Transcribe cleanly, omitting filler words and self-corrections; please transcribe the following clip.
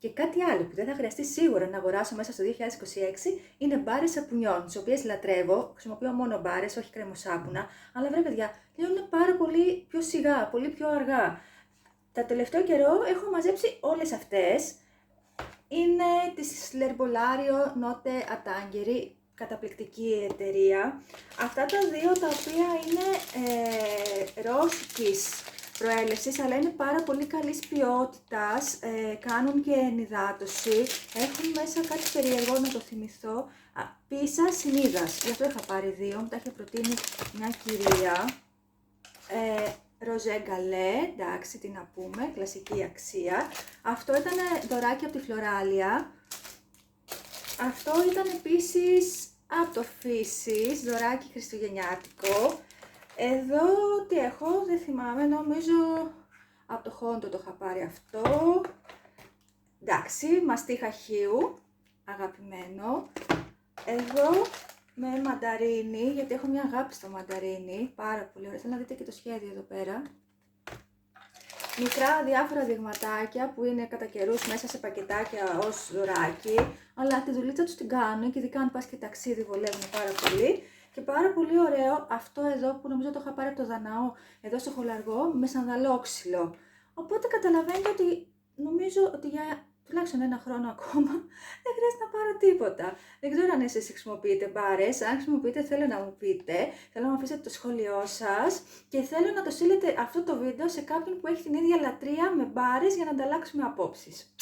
Και κάτι άλλο που δεν θα χρειαστεί σίγουρα να αγοράσω μέσα στο 2026 είναι μπάρες σαπουνιών, τις οποίες λατρεύω. Χρησιμοποιώ μόνο μπάρες, όχι κρεμοσάπουνα. Αλλά βρε παιδιά, λιώνουν πάρα πολύ πιο σιγά, πολύ πιο αργά. Τα τελευταίο καιρό έχω μαζέψει όλες αυτές. Είναι της L'Herbolario Notte Atangeri, καταπληκτική εταιρεία. Αυτά τα δύο τα οποία είναι ρώσικης προέλευσης, αλλά είναι πάρα πολύ καλής ποιότητας, κάνουν και ενυδάτωση, έχουν μέσα κάτι περίεργο να το θυμηθώ, πίσα συνίδας, γι' αυτό είχα πάρει δύο, μου τα είχε προτείνει μια κυρία. Ροζέ γκαλέ, εντάξει, τι να πούμε, κλασική αξία. Αυτό ήταν δωράκι από τη Φλωράλια. Αυτό ήταν επίσης από το Φύσης, δωράκι χριστουγεννιάτικο. Εδώ τι έχω, δεν θυμάμαι, νομίζω από το Χόντο το είχα πάρει αυτό. Εντάξει, μαστίχα χείου, αγαπημένο. Εδώ με μανταρίνι, γιατί έχω μια αγάπη στο μανταρίνι, πάρα πολύ ωραία. Θέλω να δείτε και το σχέδιο εδώ πέρα. Μικρά διάφορα δειγματάκια που είναι κατά καιρούς μέσα σε πακετάκια ως δωράκι, αλλά τη δουλίτσα τους την κάνουν και ειδικά αν πας και ταξίδι βολεύουν πάρα πολύ. Και πάρα πολύ ωραίο αυτό εδώ που νομίζω το είχα πάρει από το Δαναό, εδώ στο Χολαργό, με σανδαλόξυλο. Οπότε καταλαβαίνετε ότι νομίζω ότι για τουλάχιστον ένα χρόνο ακόμα δεν χρειάζεται να πάρω τίποτα. Δεν ξέρω αν εσείς χρησιμοποιείτε μπάρες, αν χρησιμοποιείτε θέλω να μου πείτε, θέλω να μου αφήσετε το σχόλιο σας και θέλω να το στείλετε αυτό το βίντεο σε κάποιον που έχει την ίδια λατρεία με μπάρες για να ανταλλάξουμε απόψεις.